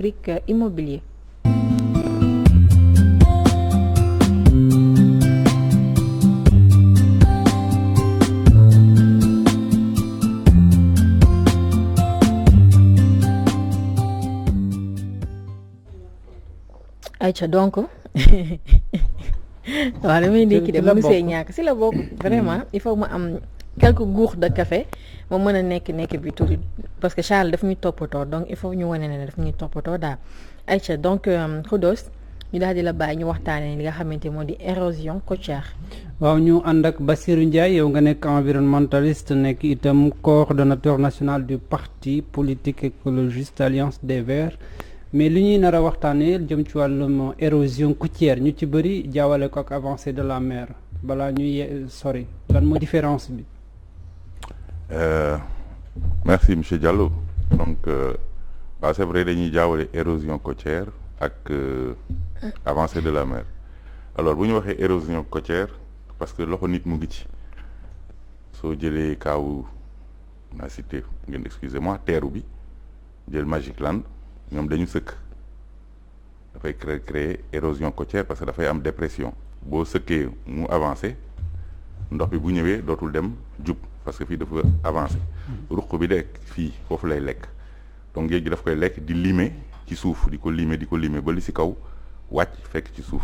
rubrique immobilier. Aïcha donc waaw damay ndékki de mënu see ñàkk si la bokk vraiment il faut mu am quelques gourdes de café moom mën a nekk bi tuuti parce que Charles daf ñuy toppatoo donc il faut ñu wane ne daf ñuy toppatoo daal Aïcha donc Khoudoss ñu daal di la bàyyi ñu waxtaanee li nga xamante moo di érosion côtière. waaw ñu ànd ak Bassirou Ndiaye yow nga nekk environnementaliste nekk itam coordonnateur national du parti politique écologiste Alliance des Verts mais li ñuy nar a waxtaanee jëm ci wàllum érosion côtière ñu ci bëri jaawale ko ak avancée de la mer balaa ñuy sori lan moo différence bi. Merci monsieur Diallo donc c'est vrai dañuy jaawale érosion côtière ak avancée de la mer alors bu ñu waxee érosion côtière parce que loxo nit mu ngi ci soo jëlee kaawu naa cité ngeen excusez-moi teeru bi jël Magic Land ñoom dañu sëkk dafay créer érosion côtière parce que dafay am dépression boo sëkkee mu avancé ndox bi bu ñëwee dootul dem jub parce que fii dafa avancé ruq bi de fii foofu lay lekk donc géej gi daf koy lekk di limer ci suuf di ko limer ba li ci kaw wàcc fekk ci suuf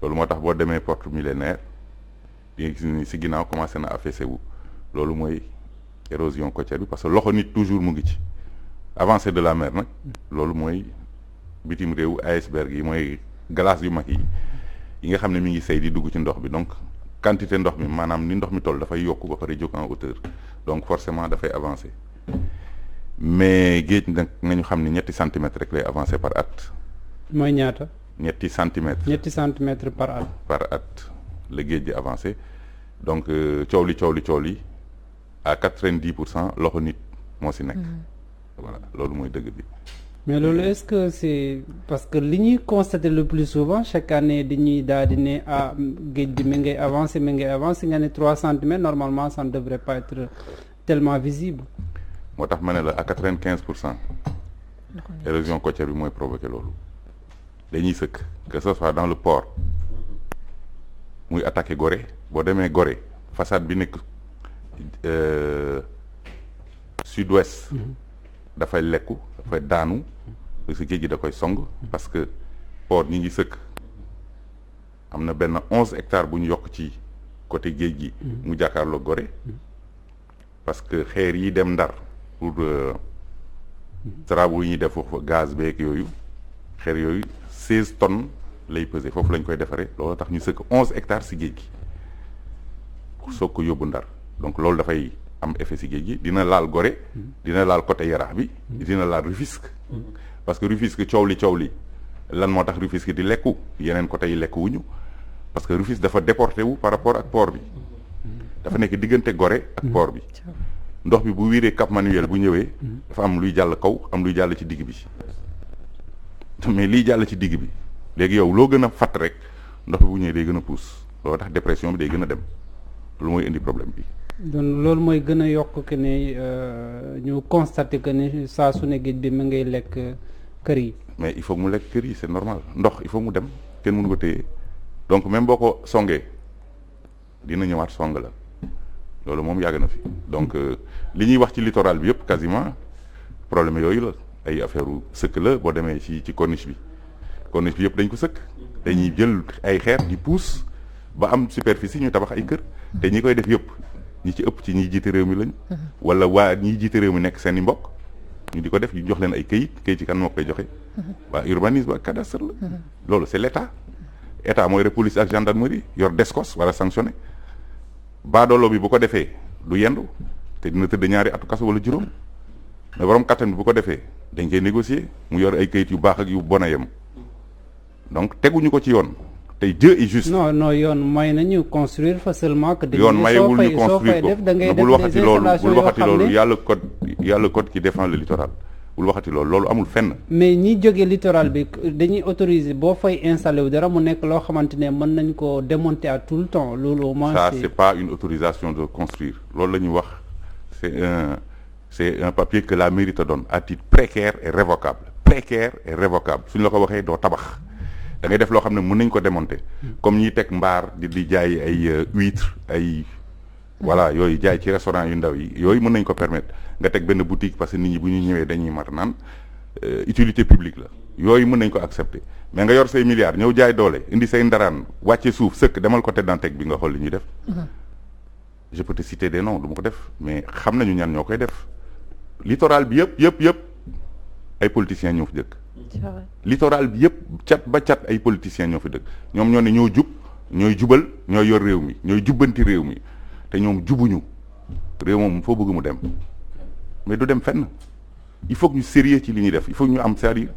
loolu moo tax boo demee porte millénaire di nga gis ni ci ginnaaw commencé na affaissé wu loolu mooy érosion côtière bi parce que loxo nit toujours mu ngi ci avancée de la mer nag loolu mooy bitim réew iceberg yi mooy glace yu mag yi nga xam ne mi ngi sey di dugg ci ndox bi donc quantité ndox mi maanaam ni ndox mi toll dafay yokku ba pare jóg en hauteur donc forcément dafay avancer mais géej nag nañu xam ne 3 centimètres rek lay avancer par at. mooy ñaata. 3 centimètres. 3 centimètres par at. par at la géej di avancer donc coow li à 90% loxo nit moo ci nekk. voilà loolu mooy dëgg bi. mais loolu est-ce que c'est parce que li ñuy constater le plus souvent chaque année dañuy daal di ne géej bi mi ngay avancer nga ne 3 centimètres normalement ça ne devrait pas être tellement visible. moo tax ma ne la à 95% érosion côtière bi mooy provoquer loolu dañuy sëkk que ce soit dans le port muy attaquer Gorée boo demee Gorée façade bi nekk sud-ouest. dafay lekku dafay daanu parce que géej gi da koy song parce que port ñi ngi sëkk am na benn 11 hectares bu ñu yokk ci côté géej gi mu jàkkaarloo Gorée parce que xeer yi dem Ndar pour travaux yi ñuy def foofu gaz beeg yooyu xeer yooyu 16 tonnes lay peser foofu lañ koy defaree loolu tax ñu sëkk 11 hectares si géej gi pour soog ko yóbbu Ndar donc loolu dafay am effet ci géej gi dina laal Gorée dina laal côté Yarax bi dina laal Rufisque parce que Rufisque coow li lan moo tax Rufisque di lekku yeneen côté yi lekk wuñu parce que Rufisque dafa déporté wu par rapport ak port bi dafa nekk diggante Gorée ak port bi ndox bi bu wiiree Cap Manuel bu ñëwee dafa am luy jàll kaw am luy jàll ci digg bi mais liy jàll ci digg bi léegi yow loo gën a fat rek ndox bi bu ñëwee day gën a pousse loolu tax dépression bi day gën a dem lu mooy indi problème bi. donc loolu mooy gën a yokk que ne ñu constater que ne saa su ne géej bi mu ngay lekk kër yi. mais il faut mu lekk kër yi c'est normal ndox il faut mu dem kenn mënu ko téye donc même boo ko songee dina ñëwaat song la loolu moom yàgg na fi donc li ñuy wax ci littoral bi yëpp quasiment problème yooyu la ay affaire u sëkk la boo demee ci corniche bi yëpp dañ ko sëkk dañuy jël ay xeer di pousse ba am superficie ñu tabax ay kër te ñi koy def yëpp. ñi ci ëpp ci ñiy jiite réew mi lañ wala waa ñiy jiite réew mi nekk seen i mbokk ñu di ko def ñu jox leen ay këyit yi kan moo koy joxe waa urbanisme ak cadastre la loolu c'est l'état mooy re police ak gendarmerie yor descos wala sanctionné baadoolo bi bu ko defee du yendu te dina tëdd ñaari atu kaso wala juróom mais borom kattan bi bu ko defee dañ koy négocier mu yor ay këyit yu baax ak yu bon a yem donc teguñu ko ci yoon tey Dieu est juste. non yoon may nañu construire fa seulement que. yoon mayewul ñu construire ko bul waxati loolu yàlla code qui défend le littoral bul waxati loolu amul fenn. mais ñi jógee littoral bi dañuy autoriser boo fay installé wu dara mu nekk loo xamante ne mën nañ ko démonter à tout le temps loolu au moins. ça c'est pas une autorisation de construire loolu la ñuy wax c'est un papier que la mairie te donne à titre précaire et révocable précaire et révocable suñ la ko waxee doo tabax da ngay def loo xam ne mën nañ ko démonter comme ñiy teg mbaar di jaay ay huîtres ay voilà yooyu jaay ci restaurant yu ndaw yi yooyu mën nañ ko permettre nga teg benn boutique parce que nit ñi bu ñu ñëwee dañuy mar naan utilité publique la yooyu mën nañ ko accepter mais nga yor say milliards ñëw jaay doole indi say ndaraan wàcce suuf sëkk demal côté Dantec bi nga xool li ñuy def je peux te citer des noms du ma ko def mais xam nañu ñan ñoo koy def littoral bi yëpp ay politiciens ñoo fi dëkk littoral bi yëpp cat ba cat ay politiciens ñoo fi dëkk ñoom ñoo ne ñoo jub ñooy jubal ñooy yor réew mi ñooy jubbanti réew mi te ñoom jubuñu réew moom foo bëgg mu dem mais du dem fenn il faut que ñu sérieux ci li ñuy def il faut que ñu am c'est-à-dire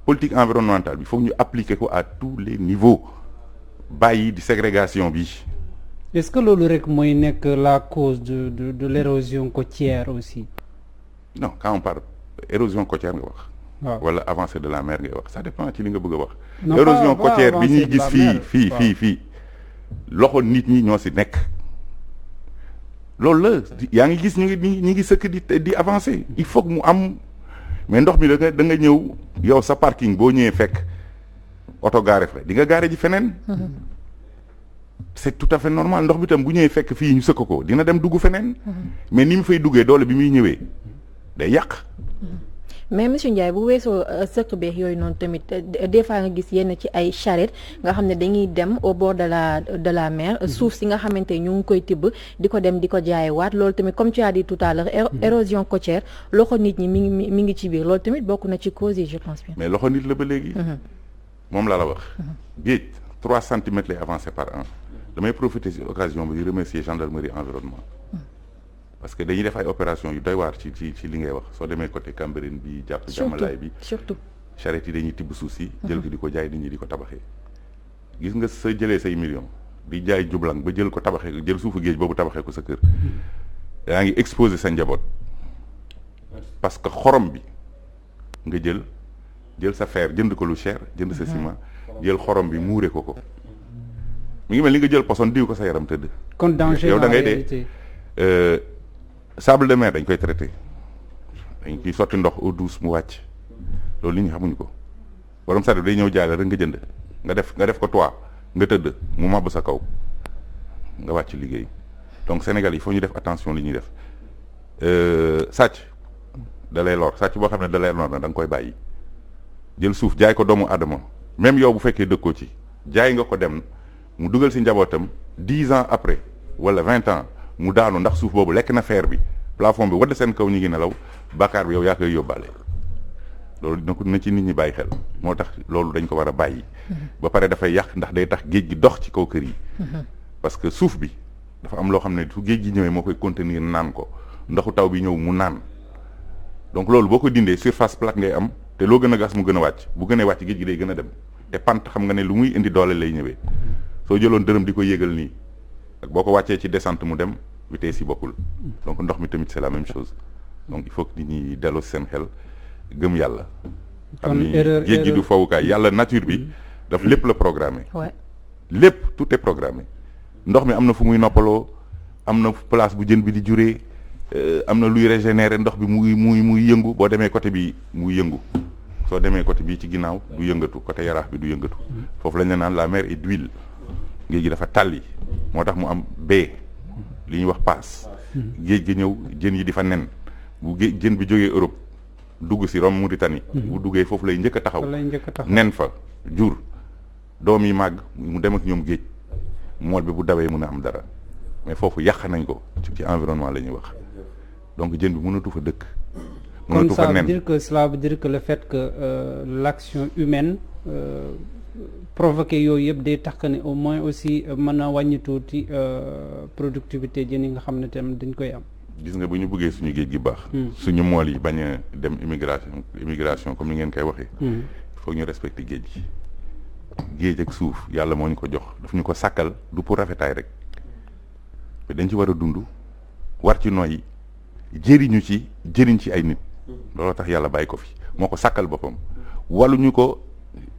politique environnementale bi il faut que ñu appliquer ko à tous les niveaux bàyyi di ségrégation bi. est-ce que loolu rek mooy nekk la cause de l'érosion côtière aussi. non quand on parle érosion côtière nga wax. waaw wala avancée de la mer ngay wax ça dépend ci li nga bëgg a wax. non érosion pas côtière bi ñuy avancée de la gis mer. fii loxo nit ñi ñoo si nekk. loolu la yaa ngi gis ñu ngi sëkk di avancer il faut que mu am mais ndox mi da nga ñëw yow sa parking boo ñëwee fekk oto gaare fa di nga gaare ji feneen. c'est tout à fait normal ndox bi tam bu ñëwee fekk fii ñu sëkk ko dina dem dugg feneen. mais ni mu fay duggee doole bi muy ñëwee day yàq. mais monsieur Ndiaye bu weesoo sëkk beex yooyu noonu tamit des fois nga gis yenn ci ay charrette nga xam ne dañuy dem au bord de la mer suuf si nga xamante ñu ngi koy tibb di ko dem di ko jaayewaat loolu tamit comme tu as dit tout à l'heure érosion côtière loxo nit ñi mi ngi ci biir loolu tamit bokk na ci cause yi je pense bien. mais loxo nit la ba léegi. moom laa la wax. géej 3 centimètres lay avancé par an damay profiter ci occasion bi di remercier gendarmerie environnement. parce que dañuy def ay opération yu doy waar ci li ngay wax soo demee côté Cambérène bi jàpp jàmmalaay bi surtout charrette yi dañuy tibb suuf si jël ko di ko jaay nit ñi di ko tabaxee gis nga sa jëlee say millions di jaay jublang ba jël ko tabaxee jël suufu géej boobu tabaxee ko sa kër yaa ngi exposer sa njaboot parce que xorom bi nga jël sa fer jënd ko lu cher jënd sa ciment jël xorom bi muure ko mi ngi mel ni nga jël poson diw ko sa yaram tëdd kon danger yow da ngay dee sable de mer dañ koy traité dañ ciy sotti ndox eau douce mu wàcc loolu nit ñi xamuñu ko borom sare day ñëw jaay la rek nga jënd nga def ko toit nga tëdd mu màbb sa kaw nga wàcc liggéey donc Sénégal il faut ñu def attention li ñuy def sàcc da lay lor sàcc boo xam ne da lay lor na da nga koy bàyyi jël suuf jaay ko doomu aadama même yow bu fekkee dëkkoo ci jaay nga ko dem mu dugal si njabootam 10 ans après wala 20 ans mu daanu ndax suuf boobu lekk na fer bi plafond bi wadd seen kaw ñu ngi nelaw bàkkaar bi yow yaa koy yóbbaale loolu na ci nit ñi bàyyi xel moo tax loolu dañ ko war a bàyyi ba pare dafay yàq ndax day tax géej gi dox ci kaw kër yi parce que suuf bi dafa am loo xam ne su géej gi ñëwee moo koy contenir naan ko ndoxu taw bi ñëw mu naan donc loolu boo ko dindee surface plate ngay am te loo gën a gas mu gën a wàcc bu gënee wàcc géej gi day gën a dem te pant xam nga ne lu muy indi doole lay ñëwee soo jëloon dërëm di ko yéegal nii ak boo ko wàccee ci descente mu dem vitesse yi bokkul donc ndox mi tamit c'est la même chose donc il faut que nit ñi delloo si seen xel gëm yàlla xam ni géej gi du fawukaay yàlla nature bi daf lépp la programmé lépp tout est programmé ndox mi am na fu muy noppaloo am na place bu jën bi di juree am na luy régénérer ndox bi muy yëngu boo demee côté bi muy yëngu soo demee côté bii ci ginnaaw du yëngatu côté yaraax bi du yëngatu foofu lañ la naan la mer est d'huile géej gi dafa tàlli moo tax mu am baie li ñuy wax paas géej gi ñëw jën yi di fa nen bu jën bi jógee Europe dugg si Rome Mauritanie bu duggee foofu lay njëkk a taxaw nen fa jur doom yi màgg mu dem ak ñoom géej mool bi bu dawee mën a am dara mais foofu yàq nañ ko ci environnement la ñuy wax donc jën bi mënatu fa dëkk mënatu fa nen cela veut dire que le fait que l'action humaine provoqué yooyu yëpp day tax ne au moins aussi mën a wàññi tuuti productivité jën yi nga xam ne tamit dañ koy am. gis nga bu ñu bëggee suñu géej gi baax. suñu mool yi bañ a dem immigration comme ni ngeen koy waxee. il faut ñu respecter géej gi. géej ak suuf yàlla moo ñu ko jox daf ñu ko sàkkal du pour rafetaay rek mais dañ ci war a dund war ci noyyi jëriñ ci ay nit. looloo tax yàlla bàyyi ko fi moo ko sàkkal boppam waluñu ko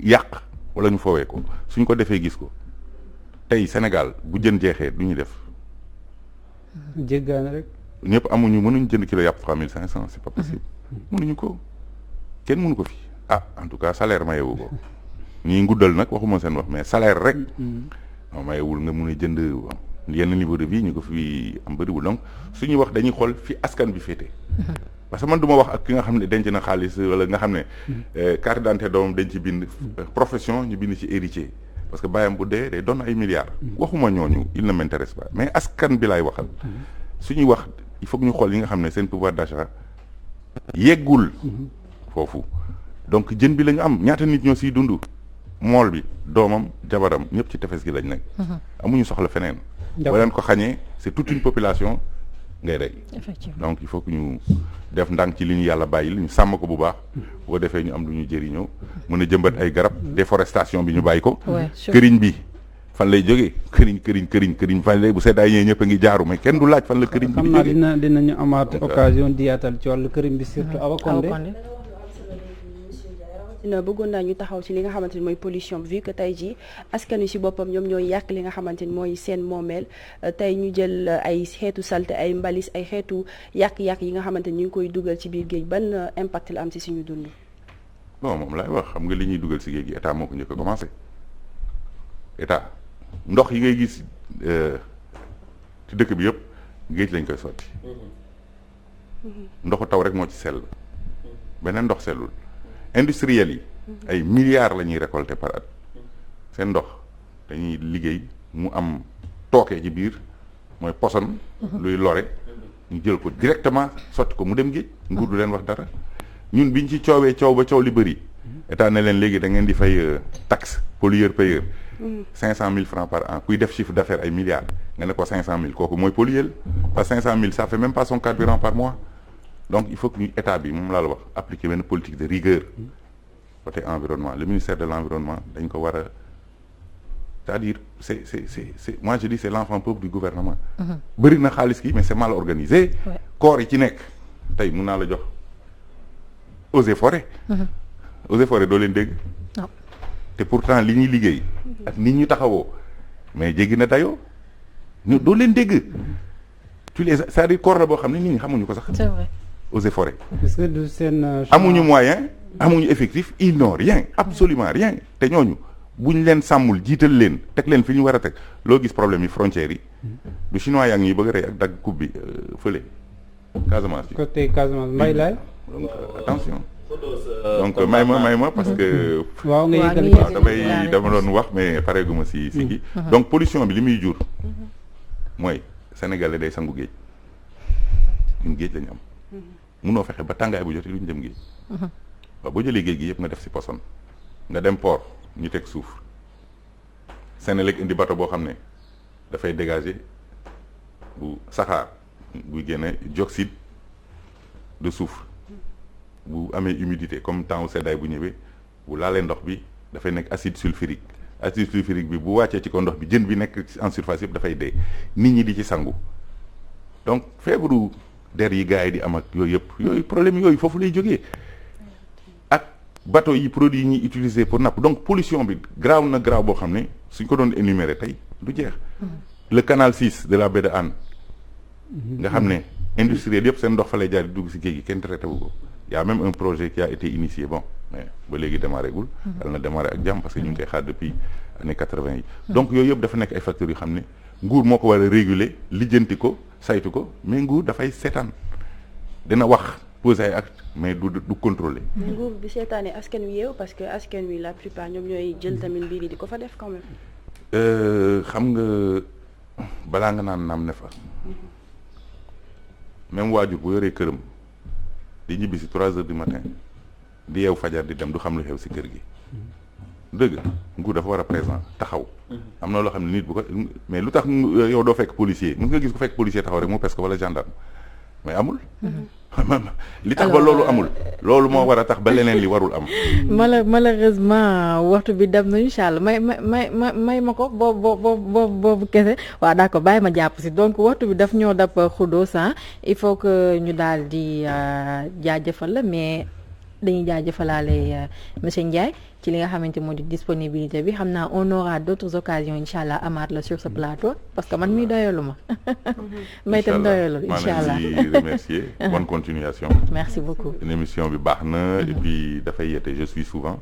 yàq. wala ñu foowee ko suñ ko defee gis ko tey Sénégal bu jën jeexee du ñu def. jéggaane rek. ñëpp mënuñ jënd kilo yàpp 3500 c'est pas possible. mënuñu ko kenn mënu ko fi en tout cas salaire mayewu ko ñii nguddal nag waxuma seen wax mais salaire rek non mayewul nga mun a jënd yenn niveau de vie ñu ko fi am bëriwul donc suñuy wax dañuy xool fi askan bi féete parce que man du ma wax ak ki nga xam ne denc na xaalis wala nga xam ne carte d'identité doomam dañ ci bind profession ñu bind ci héritier parce que bàyyam bu dee day doon ay milliards waxuma ñooñu il ne m'intéresse pas mais askan bi laay waxal suñuy wax il faut que ñu xool yi nga xam ne seen pouvoir d'achat yeggul foofu donc jën bi la ñu am ñaata nit ñoo siy dund mool bi doomam jabaram ñëpp ci tefes gi lañ nekk amuñu soxla feneen boo leen ko xañee c'est toute une population ngay rey donc il faut que ñu def ndànk ci li ñu yàlla bàyyil ñu sàmm ko bu baax boo defee ñu am lu ñu jëriñoo mën a jëmbat ay garab déforestation bi ñu bàyyi ko këriñ bi fan lay jógee këriñ fan lay bu seddaay ñee ñëpp a ngi jaaru mais kenn du laaj fan la këriñ bi xam naa dinañu amaat occasion di yaatal ci wàllu këriñ bi surtout Awa Condé bëggoon naa ñu taxaw ci li nga xamante ni mooy pollution vu que tey jii askan wi ci boppam ñoom ñooy yàq li nga xamante ni mooy seen moomeel tey ñu jël ay xeetu salte ay mbalis ay xeetu yàq-yàq yi nga xamante ni ñu ngi koy dugal ci biir géej ban impact la am ci suñu dund. bon moom laay wax xam nga li ñuy dugal ci géej gi état moo ko njëkk a commencé état ndox yi ngay gis ci dëkk bi yëpp géej lañ koy sotti ndoxu taw rek moo ci sell beneen ndox sellul. industriels yi ay milliards la ñuy récolter par at seen ndox dañuy liggéey mu am tooke ci biir mooy poson luy lore ñu jël ko directement sotti ko mu dem géej nguur du leen wax dara ñun biñ ci coowee coow ba coow li bëri état ne leen léegi da ngeen di fay taxe pollueur payeur 500 000 francs par an kuy def chiffre d'affaires ay milliards nga ne ko 500 000 kooku mooy polluer parce que 500 000 ça fait même pas son carburant par mois donc il faut que ñu état bi moom laa la wax appliquer benn politique de rigueur côté environnement le ministère de l'environnement dañ ko war a c'est-à-dire c'est moi je dis c'est l'enfant pauvre du gouvernement bëri na xaalis ki mais c'est mal organisé corps yi ci nekk tey mun naa la jox eaux et forêts eaux et forêts doo leen dégg te pourtant li ñuy liggéey ak nit ñu taxawoo mais jéggi na dayoo ñu doo leen dégg c'est-à-dire corps la boo xam ne nit ñi xamuñu ko sax c'est vrai eaux et forêts est-ce que du seen amuñu moyen amuñu effectif ils n'ont rien absolument rien te ñooñu buñ leen sàmmul jiital leen teg leen fi ñu war a teg loo gis problème yi frontières yi du chinois yaa ngi ñuy bëgg a rey ak dagg coupe bi fële Casamance bi côté Casamance mbay laay donc attention donc may ma parce que waaw nga yëgal waaw dama doon wax mais pareeguma si kii donc pollution bi li muy jur mooy sénégalais day sangu géej ñun géej lañu am munoo fexe ba tàngaay bu jotee duñ dem géej waaw boo jëlee géej gi yëpp nga def si poson nga dem port ñu teg suuf Senelec indi bateau boo xam ne dafay dégager bu saxaar buy génne dioxyde de soufre bu amee humidité comme temps seddaay bu ñëwee bu laalee ndox bi dafay nekk acide sulfurique bi bu wàccee ci ko ndox bi jën bi nekk en surface yëpp dafay dee nit ñi di ci sangu donc feebaru der yi gars yi di am ak yooyu yëpp yooyu problème yooyu foofu lay jógee ak bateau yi produits yi ñuy utiliser pour napp donc pollution bi graaw na graaw boo xam ne suñ ko doon énumérer tey du jeex le canal 6 de la baie de Hann nga xam ne industriel yëpp seen ndox fa lay jaar di dugg si géej gi kenn traité wu ko y a même un projet qui a été initié bon mais ba léegi démarré gul dal na démarré ak jàmm parce que ñu ngi koy xaar depuis années 80 yi donc yooyu yëpp dafa nekk ay facteurs yu xam ne nguur moo ko war a réguler lijjanti ko saytu ko mais nguur dafay seetaan dina wax poser ay acte mais du contrôler nguur bi seetaanee askan wi yeewu parce que askan wi la plupart ñoom ñooy jël tamit mbir yi di ko fa def quand même xam nga balaa nga naan naam ne fa même waajur bu yoree këram di ñibbi si 3 heures du matin di yeewu fajar di dem du xam lu xew si kër gi dëgg nguur dafa war a présent taxaw am na loo xam ne nit bu ko mais lu tax yow doo fekk policier mën nga gis ko fekk policier taxaw rek mu presque wala gendarme mais amul li tax ba loolu amul loolu moo war a tax ba leneen li warul am malheureusement waxtu bi dem na incha allah may ma ko boobu kese waaw d'accord bàyyi ma jàpp si donc waxtu bi daf ñoo dab xuddoo il faut que ñu daal di jaajëfal la mais dañuy jaajëfalaale monsieur Ndiaye ci li nga xamante moo di disponibilité bi xam naa on aura d'autres occasions incha allah amaat la sur ce plateau parce que man mii doyalu ma may tam doyalul incha allah maa ngi remercier bonne continuation merci beaucoup une émission bi baax na et puis dafay yete je suis souvent